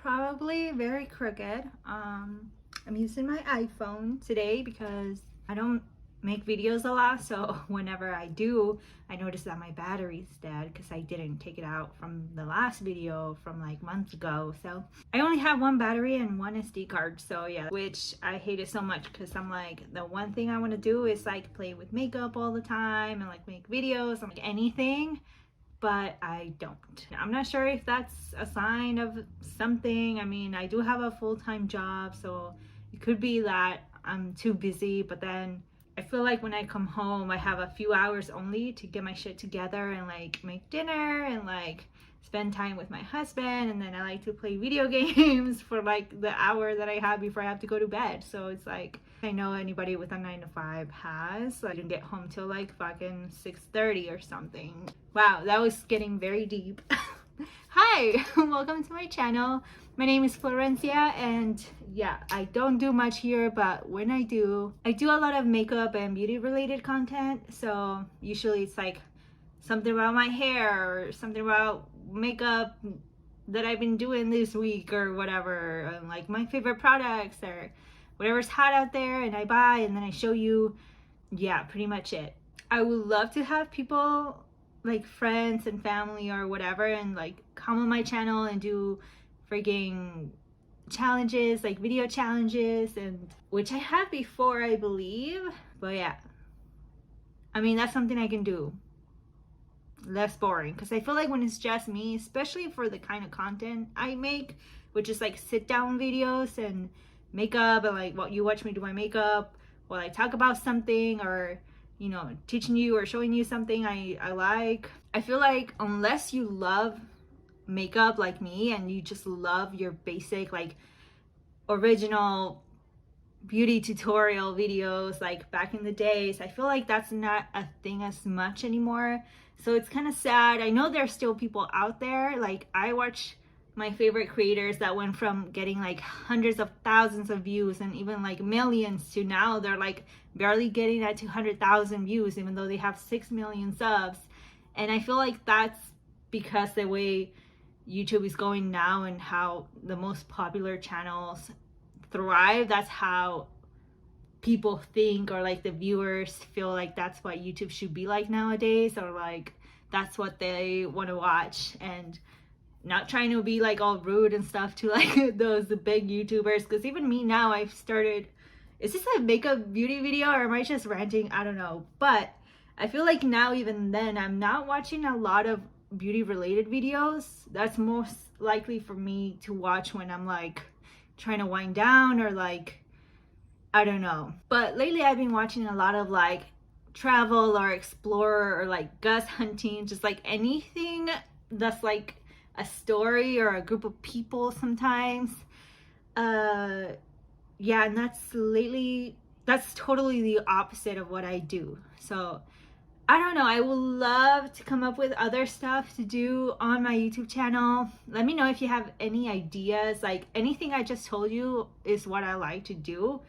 probably very crooked. I'm using my iPhone today because I don't make videos a lot, so whenever I do, I notice that my battery's dead because I didn't take it out from the last video from like months ago. So I only have one battery and one SD card, so yeah, which I hate it so much because I'm like, the one thing I want to do is like play with makeup all the time and like make videos and like anything, but I don't. I'm not sure if that's a sign of something. I mean, I do have a full-time job, so it could be that I'm too busy, but then I feel like when I come home, I have a few hours only to get my shit together and like make dinner and like spend time with my husband, and then I like to play video games for like the hour that I have before I have to go to bed. So it's like, I know anybody with a 9-to-5 has, I didn't get home till like fucking 6:30 or something. Wow, that was getting very deep. Hi, welcome to my channel. My name is Florencia, and yeah, I don't do much here, but when I do a lot of makeup and beauty related content. So usually it's like something about my hair or something about makeup that I've been doing this week or whatever, and like my favorite products or whatever's hot out there and I buy, and then I show you. Yeah, pretty much it. I would love to have people like friends and family or whatever and like come on my channel and do freaking challenges, like video challenges, and which I have before, I believe. But yeah, I mean, that's something I can do less boring, because I feel like when it's just me, especially for the kind of content I make, which is like sit down videos and makeup, and like what you watch me do my makeup while I talk about something, or you know, teaching you or showing you something I like. I feel like unless you love makeup like me and you just love your basic like original beauty tutorial videos like back in the days, I feel like that's not a thing as much anymore. So it's kind of sad. I know there's still people out there. Like, I watch my favorite creators that went from getting like hundreds of thousands of views and even like millions to now they're like barely getting at 200,000 views, even though they have 6 million subs. And I feel like that's because the way YouTube is going now and how the most popular channels thrive, that's how people think, or like the viewers feel like that's what YouTube should be like nowadays, or like that's what they want to watch. And not trying to be like all rude and stuff to like those big YouTubers, because even me now, I've started, is this a makeup beauty video or am I just ranting? I don't know, but I feel like now, even then, I'm not watching a lot of beauty related videos. That's most likely for me to watch when I'm like trying to wind down, or like, I don't know. But lately I've been watching a lot of like travel or explorer or like ghost hunting, just like anything that's like a story or a group of people sometimes. Yeah, and that's totally the opposite of what I do. So I don't know, I would love to come up with other stuff to do on my YouTube channel. Let me know if you have any ideas. Like, anything I just told you is what I like to do.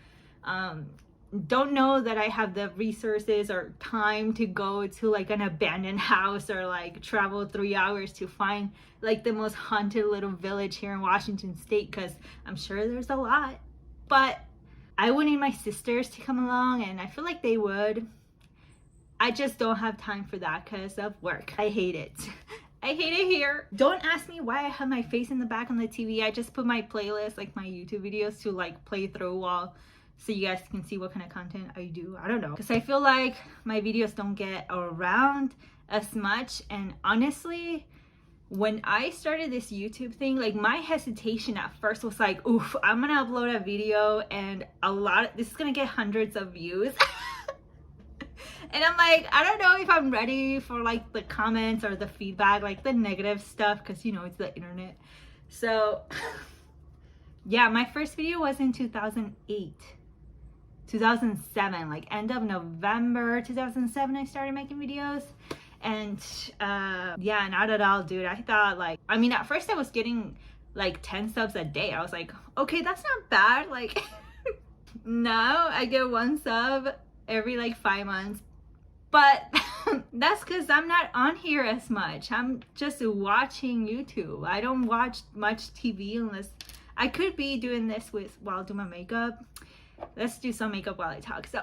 Don't know that I have the resources or time to go to like an abandoned house or like travel 3 hours to find like the most haunted little village here in Washington State, because I'm sure there's a lot. But I would need my sisters to come along, and I feel like they would. I just don't have time for that because of work. I hate it. I hate it here. Don't ask me why I have my face in the back on the TV. I just put my playlist, like my YouTube videos, to like play through while, so you guys can see what kind of content I do. I don't know, because I feel like my videos don't get around as much. And honestly, when I started this YouTube thing, like my hesitation at first was like, oof, I'm gonna upload a video and this is gonna get hundreds of views. And I'm like, I don't know if I'm ready for like the comments or the feedback, like the negative stuff, because you know, it's the internet. So yeah, my first video was in 2007, like end of November 2007 I started making videos. And yeah, not at all, dude. I thought like, I mean, at first I was getting like 10 subs a day. I was like, okay, that's not bad. Like now I get 1 sub every like 5 months. But That's because I'm not on here as much. I'm just watching YouTube. I don't watch much TV unless I could be doing this while doing my makeup. Let's do some makeup while I talk. So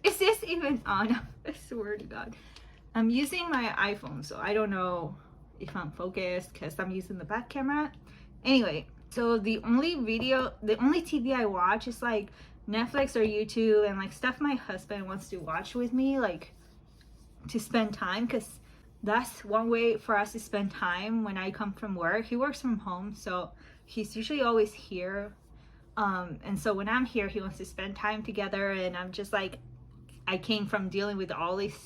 is this even on? I swear to God. I'm using my iPhone, so I don't know if I'm focused because I'm using the back camera. Anyway, so the only TV I watch is like Netflix or YouTube and like stuff my husband wants to watch with me, like to spend time, because that's one way for us to spend time when I come from work. He works from home, so he's usually always here. And so when I'm here, he wants to spend time together, and I'm just like, I came from dealing with all these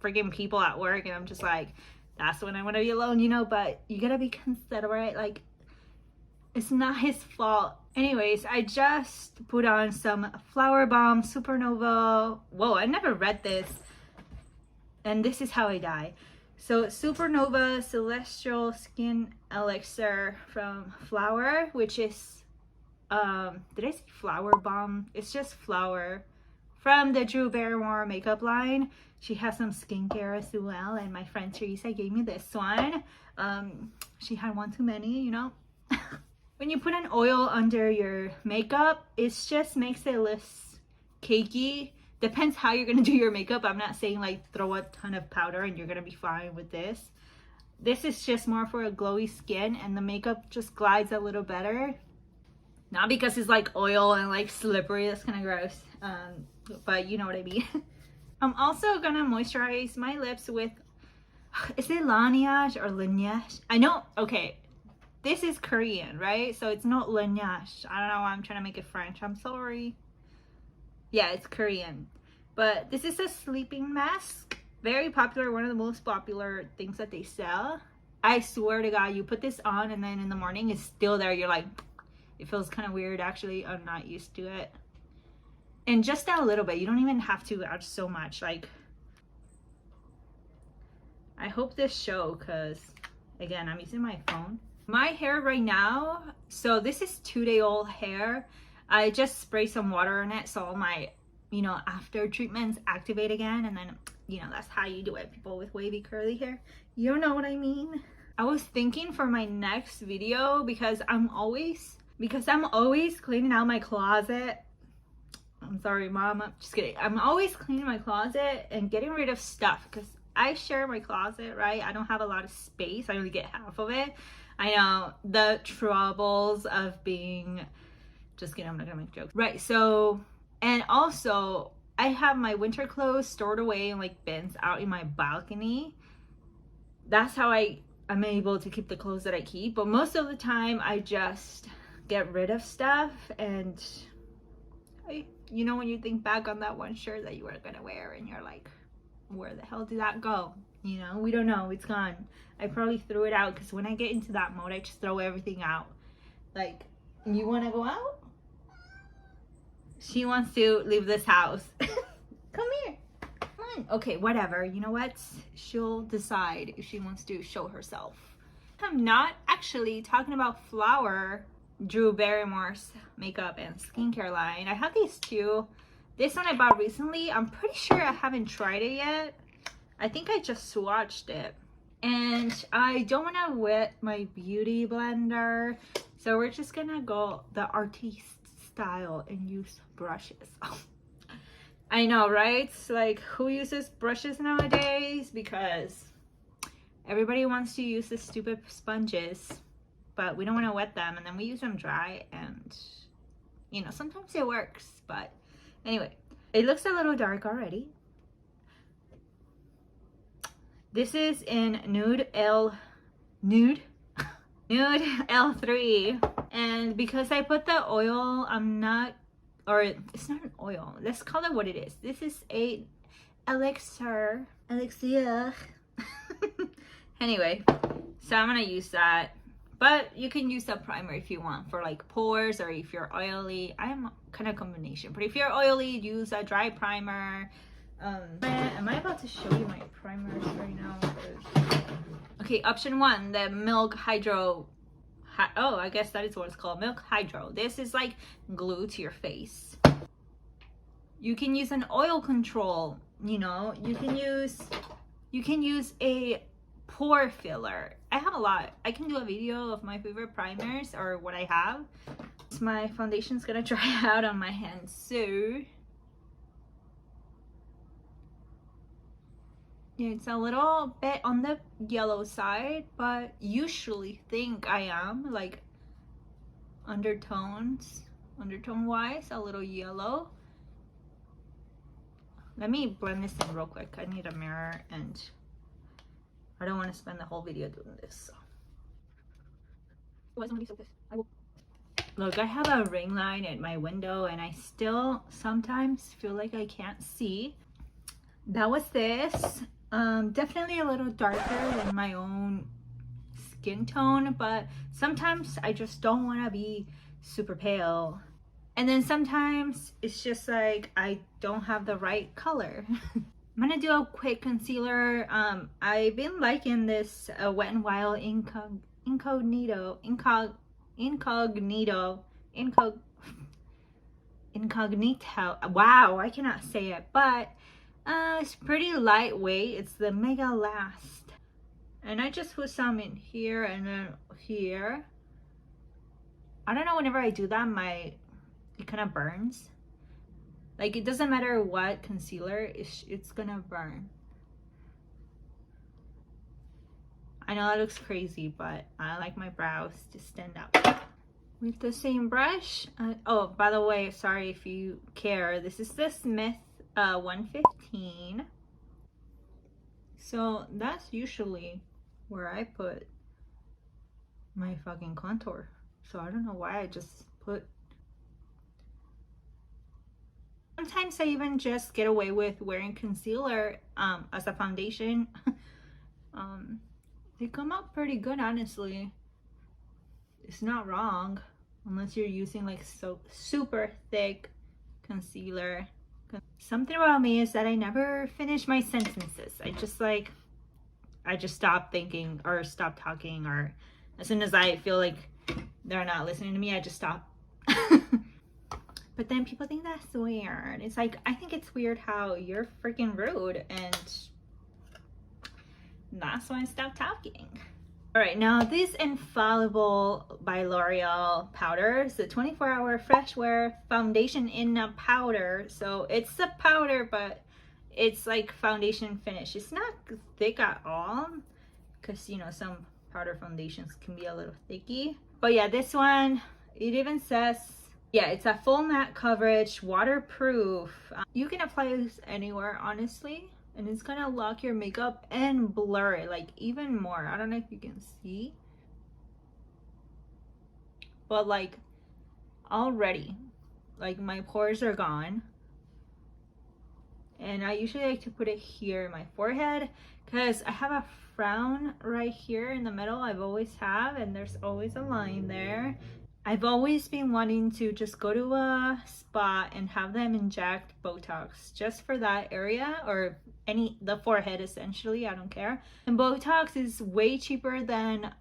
freaking people at work, and I'm just like, that's when I want to be alone, you know. But you gotta be considerate, like it's not his fault. Anyways, I just put on some Flower Bomb Supernova. Whoa, I never read this. And this is how I die. So Supernova Celestial Skin Elixir from Flower, which is did I say Flower Bomb? It's just Flower from the Drew Barrymore makeup line. She has some skincare as well, and my friend Teresa gave me this one. She had one too many, you know. When you put an oil under your makeup, it just makes it less cakey. Depends how you're gonna do your makeup. I'm not saying like throw a ton of powder and you're gonna be fine with this. This is just more for a glowy skin, and the makeup just glides a little better. Not because it's like oil and like slippery, that's kind of gross, but you know what I mean. I'm also gonna moisturize my lips with, is it Laneige or Laneige? I know, okay, this is Korean, right? So it's not Laneige. I don't know why I'm trying to make it French, I'm sorry. Yeah, it's Korean. But this is a sleeping mask, very popular, one of the most popular things that they sell. I swear to God, you put this on and then in the morning it's still there. You're like, it feels kind of weird actually. I'm not used to it. And just a little bit, you don't even have to add so much. Like, I hope this show, because again, I'm using my phone. My hair right now, so this is 2-day-old hair. I just spray some water in it so all my, you know, after treatments activate again, and then, you know, that's how you do it. People with wavy curly hair, you know what I mean. I was thinking for my next video, because I'm always cleaning out my closet. I'm sorry, Mom, I'm just kidding. I'm always cleaning my closet and getting rid of stuff, because I share my closet, right? I don't have a lot of space. I only get half of it. I know the troubles of being, just kidding, I'm not gonna make jokes. Right, so, and also I have my winter clothes stored away in like bins out in my balcony. That's how I'm able to keep the clothes that I keep. But most of the time I just get rid of stuff, and you know, when you think back on that one shirt that you were gonna wear and you're like, where the hell did that go? You know, we don't know, it's gone. I probably threw it out, because when I get into that mode I just throw everything out. Like, you want to go out? She wants to leave this house. Come here, come on. Okay, whatever, you know what, she'll decide if she wants to show herself. I'm not actually talking about Flower, Drew Barrymore's makeup and skincare line. I have these two. This one I bought recently. I'm pretty sure I haven't tried it yet. I think I just swatched it. And I don't want to wet my beauty blender, so we're just gonna go the artiste style and use brushes. I know, right? Like, who uses brushes nowadays? Because everybody wants to use the stupid sponges, but we don't want to wet them, and then we use them dry, and you know, sometimes it works. But anyway, it looks a little dark already. This is in nude L3, and because I put the oil, it's not an oil, let's call it what it is. This is a elixir. Anyway, so I'm gonna use that, but you can use a primer if you want for like pores, or if you're oily. I'm kind of combination, but if you're oily, use a dry primer. Am I about to show you my primers right now? Okay, option 1, the Milk Hydro. Oh, I guess that is what it's called, Milk Hydro. This is like glue to your face. You can use an oil control, you know, you can use a pore filler. I have a lot. I can do a video of my favorite primers or what I have. My foundation's gonna dry out on my hands, so yeah, it's a little bit on the yellow side, but usually think I am like undertone wise a little yellow. Let me blend this in real quick. I need a mirror and I don't want to spend the whole video doing this. So. Look, I have a ring light at my window and I still sometimes feel like I can't see. That was this. Definitely a little darker than my own skin tone, but sometimes I just don't want to be super pale. And then sometimes it's just like I don't have the right color. I'm gonna do a quick concealer. I've been liking this Wet n Wild Incognito. Wow, I cannot say it, but it's pretty lightweight. It's the Mega Last, and I just put some in here and then here. I don't know, whenever I do that, it kind of burns. Like, it doesn't matter what concealer, it's gonna burn. I know that looks crazy, but I like my brows to stand out. With the same brush, oh, by the way, sorry if you care, this is the Smith 115. So that's usually where I put my fucking contour. So I don't know why I just put. Sometimes I even just get away with wearing concealer as a foundation. They come out pretty good, honestly. It's not wrong unless you're using like so super thick concealer. Something about me is that I never finish my sentences. I just stop thinking or stop talking, or as soon as I feel like they're not listening to me, I just stop. But then people think that's weird. It's like, I think it's weird how you're freaking rude, and that's why I stopped talking. All right, now this Infallible by L'Oreal powder is the 24-hour fresh wear foundation in a powder. So it's a powder, but it's like foundation finish. It's not thick at all, because you know some powder foundations can be a little thicky. But yeah, this one, it even says, yeah, it's a full matte coverage, waterproof. You can apply this anywhere, honestly. And it's gonna lock your makeup and blur it like even more. I don't know if you can see, but like already, like my pores are gone. And I usually like to put it here in my forehead because I have a frown right here in the middle. I've always have, and there's always a line there. I've always been wanting to just go to a spa and have them inject Botox just for that area, or the forehead essentially, I don't care. And Botox is way cheaper than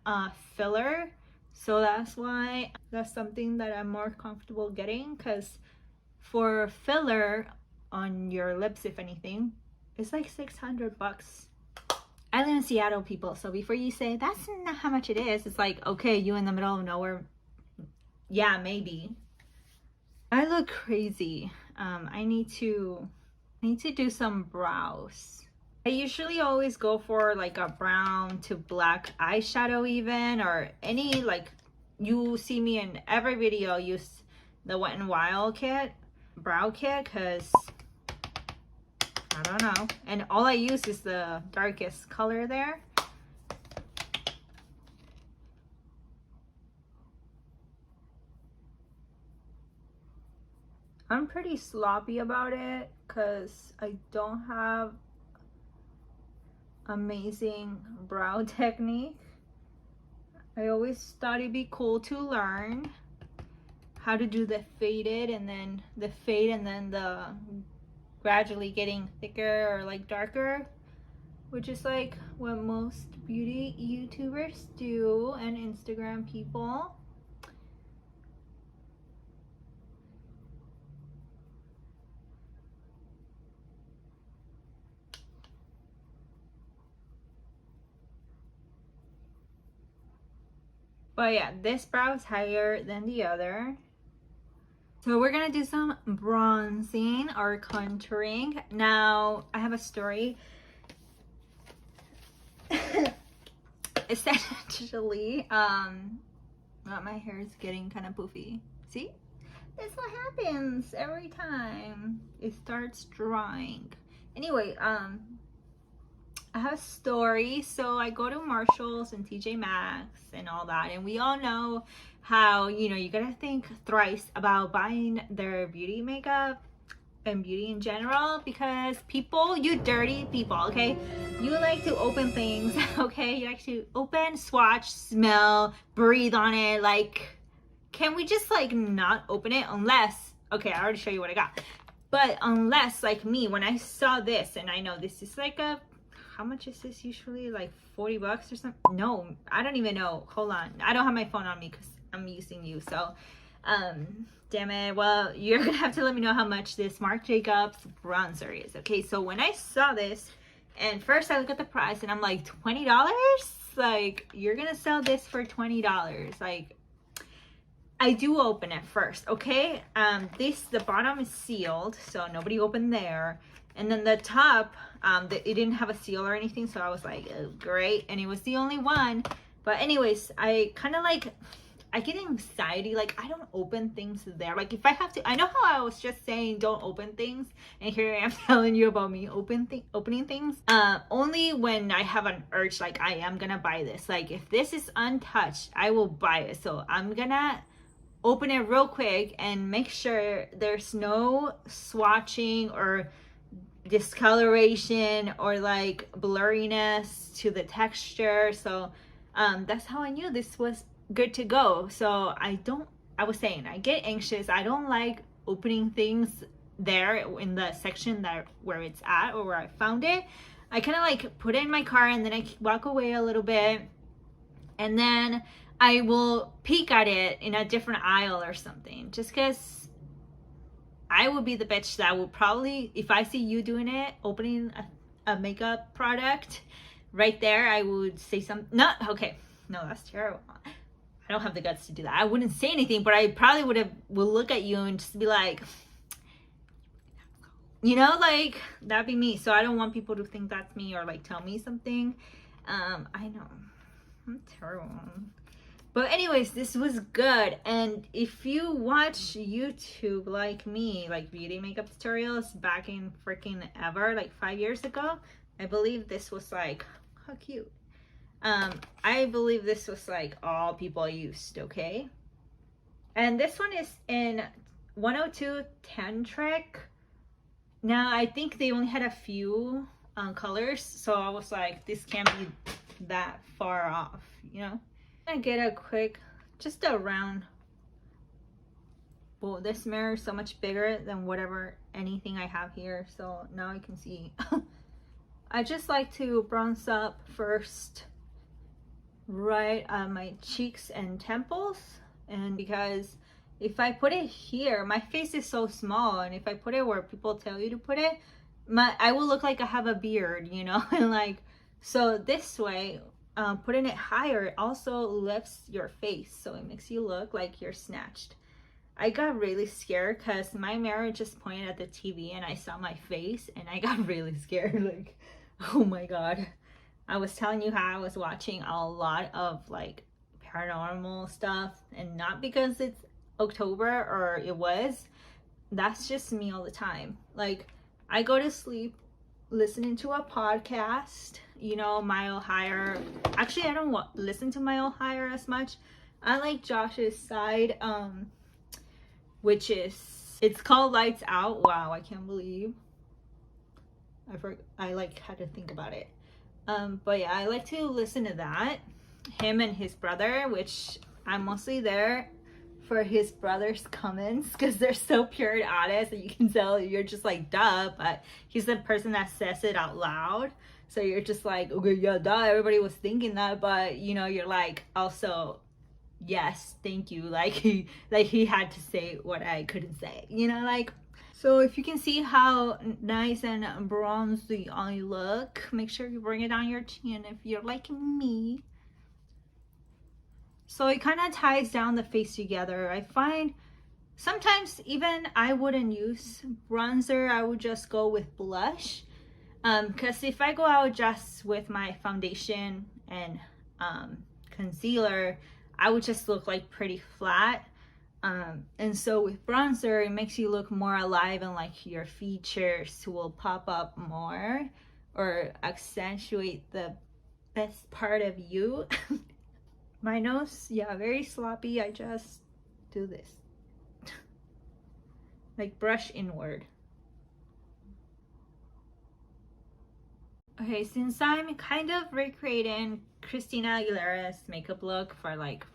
filler, so that's why that's something that I'm more comfortable getting, because for filler on your lips, if anything, it's like $600. I live in Seattle, people, so before you say that's not how much it is, it's like, okay, you in the middle of nowhere, yeah, maybe. I look crazy. I need to do some brows. I usually always go for like a brown to black eyeshadow even, or any, like, you see me in every video use the Wet n Wild kit, brow kit, because I don't know, and all I use is the darkest color there. I'm pretty sloppy about it because I don't have amazing brow technique. I always thought it'd be cool to learn how to do the faded and then the fade and then the gradually getting thicker or like darker, which is like what most beauty YouTubers do and Instagram people. . . . . . . . . . . . . . . . . . . . . . . . . . . . . . . . . . . . . . . . . . . . . . . . . . . . . . . . . . . . . But yeah, this brow is higher than the other. So we're gonna do some bronzing or contouring. Now, I have a story. Essentially, my hair is getting kind of poofy. See? That's what happens every time it starts drying. Anyway, I have a story. So I go to Marshalls and Tjmaxx and all that, and we all know how, you know, you gotta think thrice about buying their beauty makeup and beauty in general, because people, you dirty people, okay, you like to open things, okay, you like to open, swatch, smell, breathe on it. Like, can we just like not open it? Unless, okay, I already show you what I got, but unless like me, when I saw this, and I know this is like a, how much is this usually, like 40 bucks or something? No, I don't even know. Hold on, I don't have my phone on me because I'm using you. So damn it. Well, you're gonna have to let me know how much this Marc Jacobs bronzer is. Okay, so when I saw this, and first I look at the price and I'm like, $20? Like, you're gonna sell this for $20? Like, I do open it first, okay? The bottom is sealed, so nobody opened there. And then the top, it didn't have a seal or anything, so I was like, oh, great. And it was the only one. But anyways, I kind of like, I get anxiety. Like, I don't open things there. Like, if I have to, I know how I was just saying don't open things, and here I am telling you about me opening things. Only when I have an urge, like I am gonna buy this. Like, if this is untouched, I will buy it. So I'm gonna open it real quick and make sure there's no swatching or discoloration or like blurriness to the texture. So that's how I knew this was good to go. So I was saying, I get anxious. I don't like opening things there in the section where it's at or where I found it. I kind of like put it in my car and then I walk away a little bit, and then I will peek at it in a different aisle or something, just because I would be the bitch that would probably, if I see you doing it, opening a makeup product right there, I would say something. No, okay, no, that's terrible. I don't have the guts to do that. I wouldn't say anything, but I probably would look at you and just be like, you know, like, that'd be me. So I don't want people to think that's me or like tell me something. I know, I'm terrible. But anyways, this was good. And if you watch YouTube like me, like beauty makeup tutorials back in freaking ever, like 5 years ago, I believe this was like, how cute. I believe this was like all people used, okay? And this one is in 102 10 trick. Now, I think they only had a few colors, so I was like, this can't be that far off, you know? I'm gonna get a quick, just a round. Well, this mirror is so much bigger than anything I have here, so now I can see. I just like to bronze up first right on my cheeks and temples, and because if I put it here, my face is so small, and if I put it where people tell you to put it, I will look like I have a beard, you know? And like, so this way, putting it higher also lifts your face, so it makes you look like you're snatched. I got really scared because my mirror just pointed at the TV and I saw my face and I got really scared. Like, oh my god. I was telling you how I was watching a lot of like paranormal stuff, and not because it's October or it was, that's just me all the time. Like, I go to sleep listening to a podcast, you know, Mile Higher. Actually, I don't listen to Mile Higher as much. I like Josh's side, which is, it's called Lights Out. Wow, I can't believe I like had to think about it. But yeah, I like to listen to that, him and his brother, which I'm mostly there for his brother's comments because they're so pure and honest that you can tell you're just like, duh, but he's the person that says it out loud, so you're just like, okay, yeah, duh, everybody was thinking that, but you know, you're like, also, yes, thank you, like he had to say what I couldn't say, you know, like. So if you can see how nice and bronzy I look, make sure you bring it down your chin if you're like me. So it kind of ties down the face together. I find sometimes even I wouldn't use bronzer. I would just go with blush. Because if I go out just with my foundation and concealer, I would just look like pretty flat. And so with bronzer, it makes you look more alive and like your features will pop up more or accentuate the best part of you. My nose, yeah, very sloppy. I just do this. Like brush inward. Okay, since I'm kind of recreating Christina Aguilera's makeup look for like,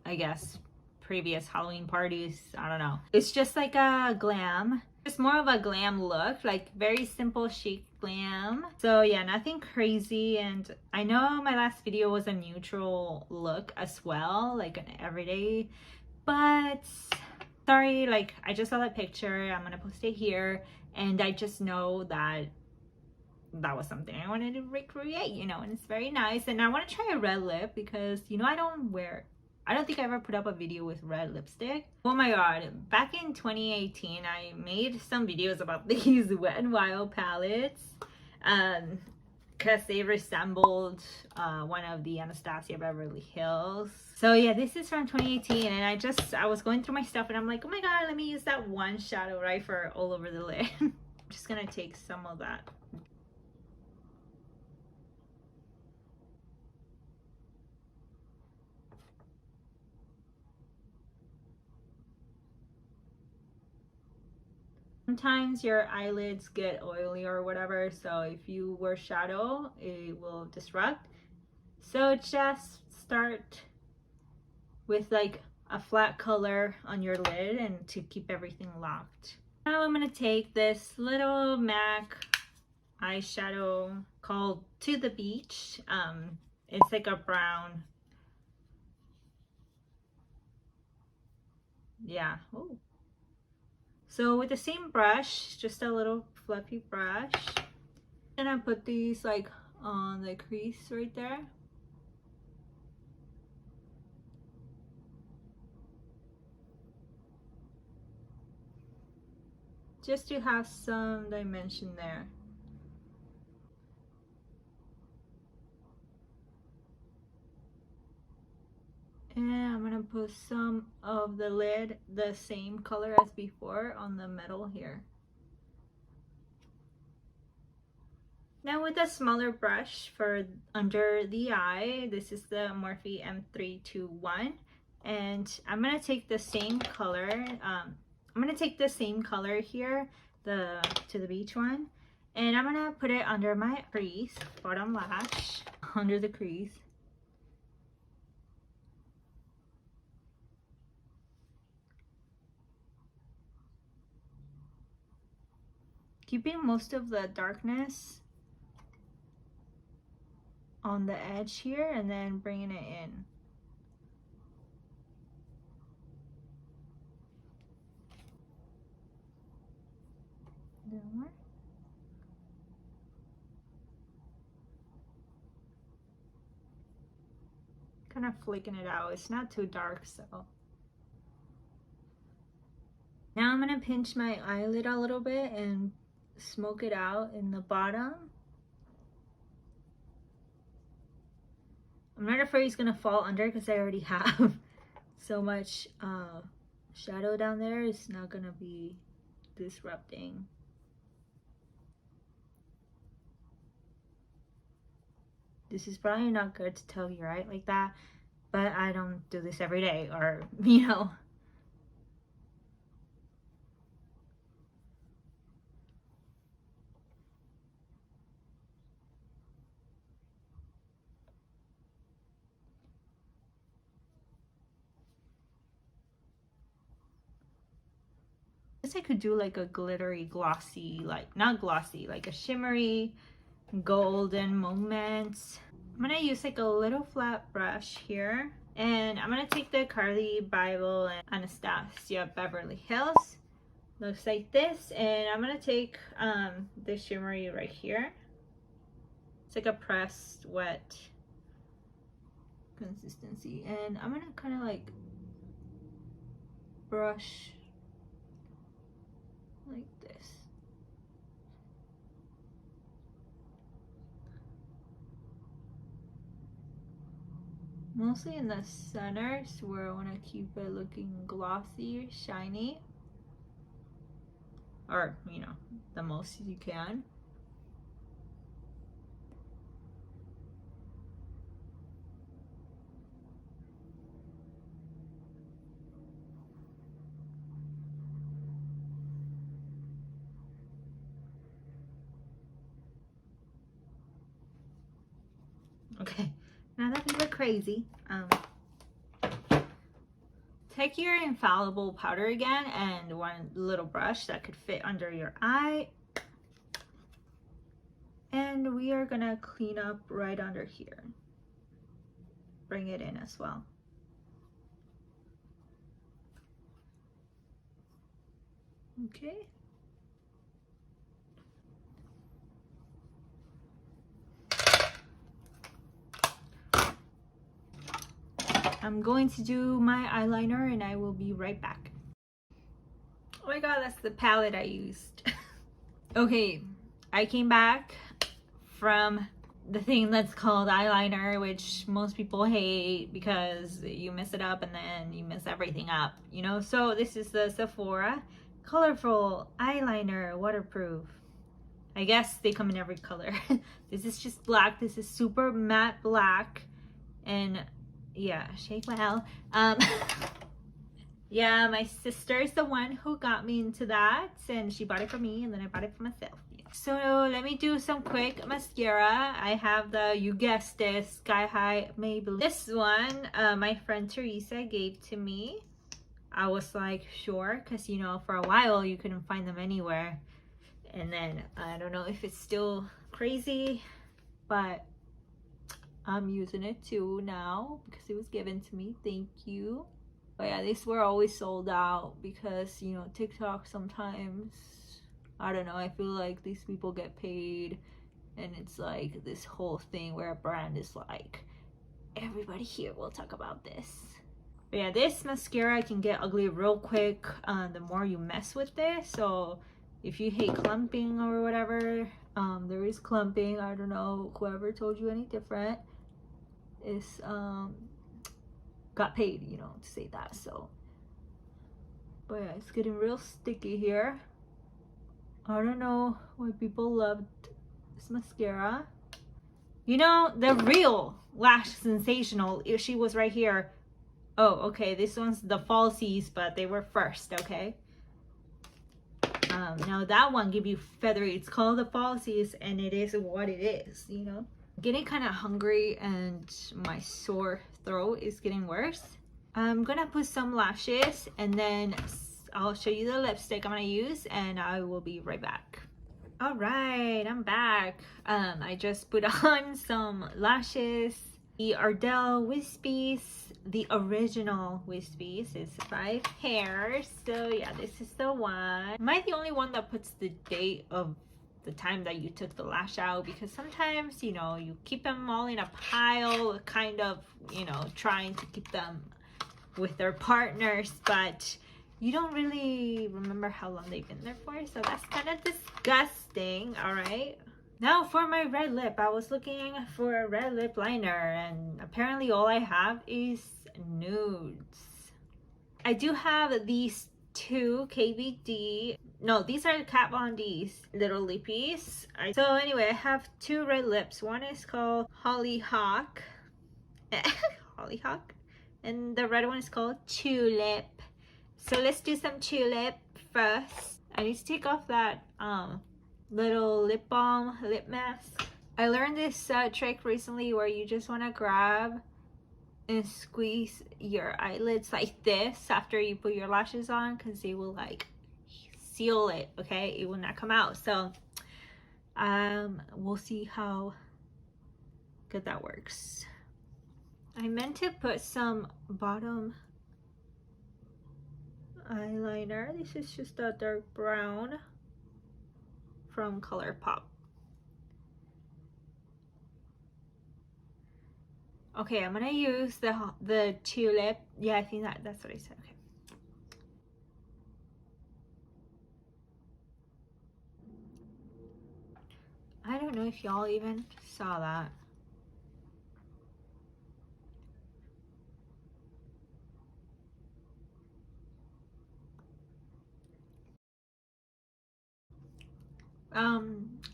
I guess, previous Halloween parties, I don't know. It's just like a glam. It's more of a glam look, like very simple chic glam. So yeah, nothing crazy. And I know my last video was a neutral look as well, like an everyday, but sorry, like I just saw that picture. I'm gonna post it here, and I just know that that was something I wanted to recreate, you know, and it's very nice. And I want to try a red lip because, you know, I don't think I ever put up a video with red lipstick. Oh my god, back in 2018 I made some videos about these Wet n Wild palettes because they resembled one of the Anastasia Beverly Hills. So yeah, this is from 2018, and I was going through my stuff and I'm like, oh my god, let me use that one shadow right for all over the lid. I'm just gonna take some of that. Sometimes your eyelids get oily or whatever, so if you wear shadow, it will disrupt. So just start with like a flat color on your lid and to keep everything locked. Now I'm gonna take this little MAC eyeshadow called To the Beach. It's like a brown. Yeah. Ooh. So with the same brush, just a little fluffy brush, and I put these like on the crease right there. Just to have some dimension there. And I'm gonna put some of the lid, the same color as before, on the middle here. Now with a smaller brush for under the eye, this is the Morphe M321, and I'm gonna take the same color. I'm gonna take the same color here, the To the Beach one, and I'm gonna put it under my crease, bottom lash, under the crease. Keeping most of the darkness on the edge here and then bringing it in. More. Kind of flicking it out. It's not too dark, so. Now I'm gonna pinch my eyelid a little bit and smoke it out in the bottom. I'm not afraid it's gonna fall under because I already have so much shadow down there. It's not gonna be disrupting. This is probably not good to tell you right like that, but I don't do this every day, or you know. I could do like a glittery glossy, like not glossy, like a shimmery golden moment. I'm gonna use like a little flat brush here, and I'm gonna take the Carly Bible and Anastasia Beverly Hills, looks like this, and I'm gonna take the shimmery right here. It's like a pressed wet consistency, and I'm gonna kind of like brush like this. Mostly in the centers where I want to keep it looking glossy, shiny, or you know, the most you can. Okay, now that we look crazy, take your infallible powder again and one little brush that could fit under your eye. And we are gonna clean up right under here. Bring it in as well. Okay. I'm going to do my eyeliner and I will be right back. Oh my god, that's the palette I used. Okay, I came back from the thing that's called eyeliner, which most people hate because you mess it up and then you mess everything up, you know? So this is the Sephora colorful eyeliner, waterproof. I guess they come in every color. This is just black. This is super matte black. And yeah, shake well. Yeah, my sister is the one who got me into that, and she bought it for me, and then I bought it for myself. So let me do some quick mascara. I have the, you guessed it, Sky High Maybelline. This one, my friend Teresa gave to me. I was like, sure, because you know, for a while you couldn't find them anywhere. And then I don't know if it's still crazy, but I'm using it too now because it was given to me. Thank you. But yeah, these were always sold out because, you know, TikTok sometimes, I don't know, I feel like these people get paid and it's like this whole thing where a brand is like, everybody here will talk about this. But yeah, this mascara can get ugly real quick the more you mess with this. So if you hate clumping or whatever, there is clumping. I don't know, whoever told you any different is got paid, you know, to say that. So but yeah, it's getting real sticky here. I don't know why people loved this mascara. You know, the real Lash Sensational, if she was right here. Oh, okay, this one's the falsies, but they were first, okay? Now that one give you feathery. It's called the falsies, and it is what it is, you know? Getting kind of hungry and my sore throat is getting worse. I'm gonna put some lashes and then I'll show you the lipstick I'm gonna use and I will be right back. All right, I'm back. I just put on some lashes. The Ardell Wispies, the original Wispies is 5 hairs. So yeah, this is the one. Am I the only one that puts the date of the time that you took the lash out? Because sometimes, you know, you keep them all in a pile, kind of, you know, trying to keep them with their partners, but you don't really remember how long they've been there for. So that's kind of disgusting. All right. Now for my red lip, I was looking for a red lip liner and apparently all I have is nudes. I do have these two KVD, no, these are Kat Von D's little lippies. So anyway, I have two red lips. One is called Hollyhock. Hollyhock. And the red one is called Tulip. So let's do some Tulip first. I need to take off that little lip balm lip mask. I learned this trick recently where you just want to grab and squeeze your eyelids like this after you put your lashes on, because they will like seal it, okay? It will not come out. So we'll see how good that works. I meant to put some bottom eyeliner. This is just a dark brown from ColourPop. Okay, I'm gonna use the tulip. Yeah, I think that's what I said. Okay. I don't know if y'all even saw that.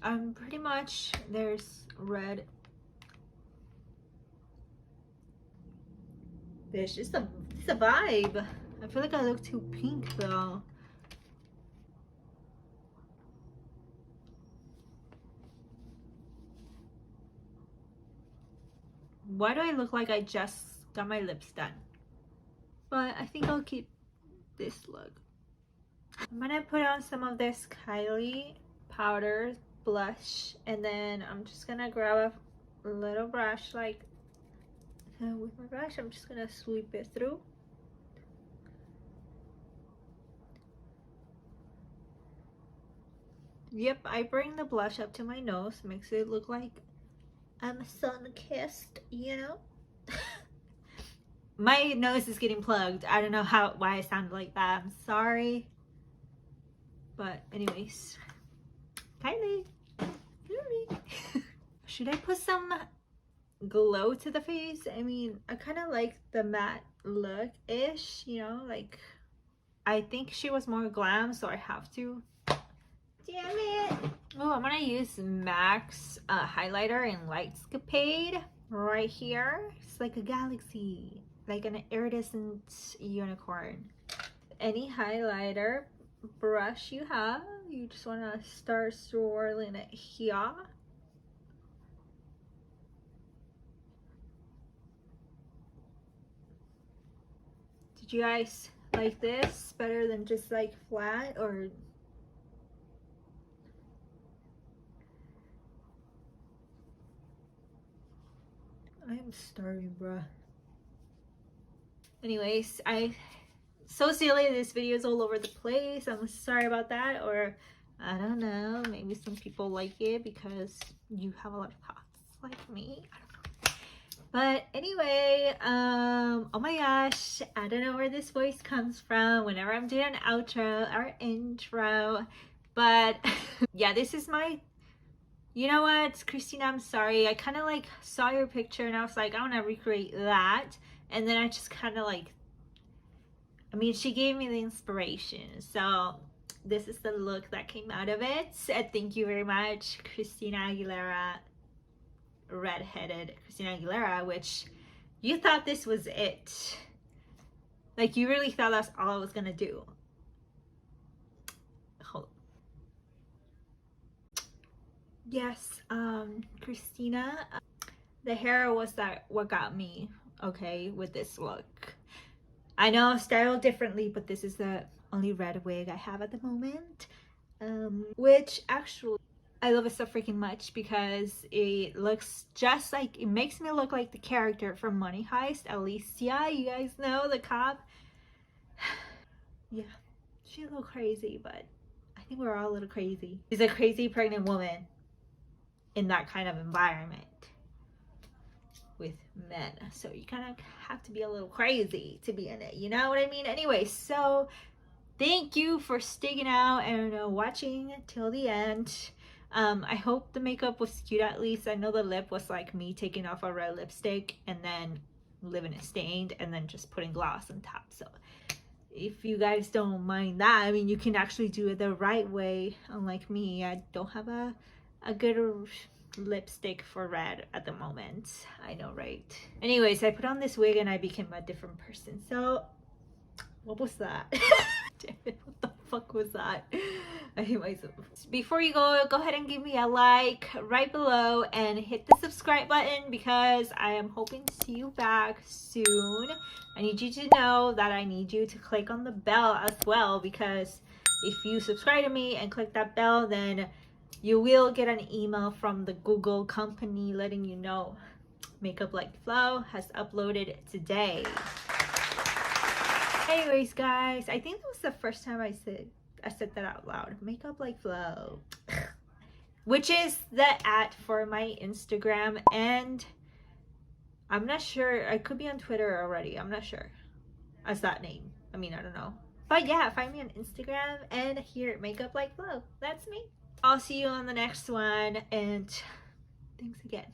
I'm pretty much, there's red. It's just it's a vibe. I feel like I look too pink though. Why do I look like I just got my lips done? But I think I'll keep this look. I'm gonna put on some of this Kylie powder blush, and then I'm just gonna grab a little brush like with my brush. I'm just gonna sweep it through. Yep, I bring the blush up to my nose, makes it look like I'm sun-kissed, you know? My nose is getting plugged. I don't know why I sounded like that. I'm sorry. But anyways, Kylie, should I put some glow to the face? I mean, I kind of like the matte look-ish, you know? Like, I think she was more glam, so I have to. Damn it. Oh, I'm gonna use MAC's highlighter in Lightscapade right here. It's like a galaxy, like an iridescent unicorn. Any highlighter brush you have, you just want to start swirling it here. Did you guys like this better than just like flat, or I'm starving, bruh. Anyways, so silly, this video is all over the place. I'm sorry about that, or I don't know, maybe some people like it because you have a lot of thoughts like me. I don't know. But anyway, oh my gosh, I don't know where this voice comes from whenever I'm doing an outro or intro, but yeah, this is my, you know what, Christina, I'm sorry, I kind of like saw your picture and I was like, I want to recreate that, and then I just kind of like, I mean, she gave me the inspiration, so this is the look that came out of it. Thank you very much, Christina Aguilera, redheaded Christina Aguilera, which you thought this was it. Like, you really thought that's all I was gonna do. Hold. Yes, Christina, the hair was what got me, okay, with this look. I know, styled differently, but this is the only red wig I have at the moment, which actually I love it so freaking much because it looks just like, it makes me look like the character from Money Heist, Elixir. You guys know, the cop. Yeah, she's a little crazy, but I think we're all a little crazy. She's a crazy pregnant woman in that kind of environment with men, so you kind of have to be a little crazy to be in it, you know what I mean? Anyway, so thank you for sticking out and watching till the end. I hope the makeup was cute at least. I know the lip was like me taking off a red lipstick and then leaving it stained and then just putting gloss on top. So if you guys don't mind that, I mean, you can actually do it the right way. Unlike me, I don't have a good lipstick for red at the moment. I know, right? Anyways, I put on this wig and I became a different person. So what was that? Damn it, what the fuck was that? I hate myself. Before you go ahead and give me a like right below and hit the subscribe button because I am hoping to see you back soon. I need you to know that I need you to click on the bell as well, because if you subscribe to me and click that bell, then you will get an email from the Google company letting you know Makeup Like Flo has uploaded today. Anyways, guys, I think that was the first time I said that out loud. Makeup Like Flo, which is the @ for my Instagram and I'm not sure. I could be on Twitter already. I'm not sure as that name. I mean, I don't know. But yeah, find me on Instagram and here at makeuplikeFlo. That's me. I'll see you on the next one, and thanks again.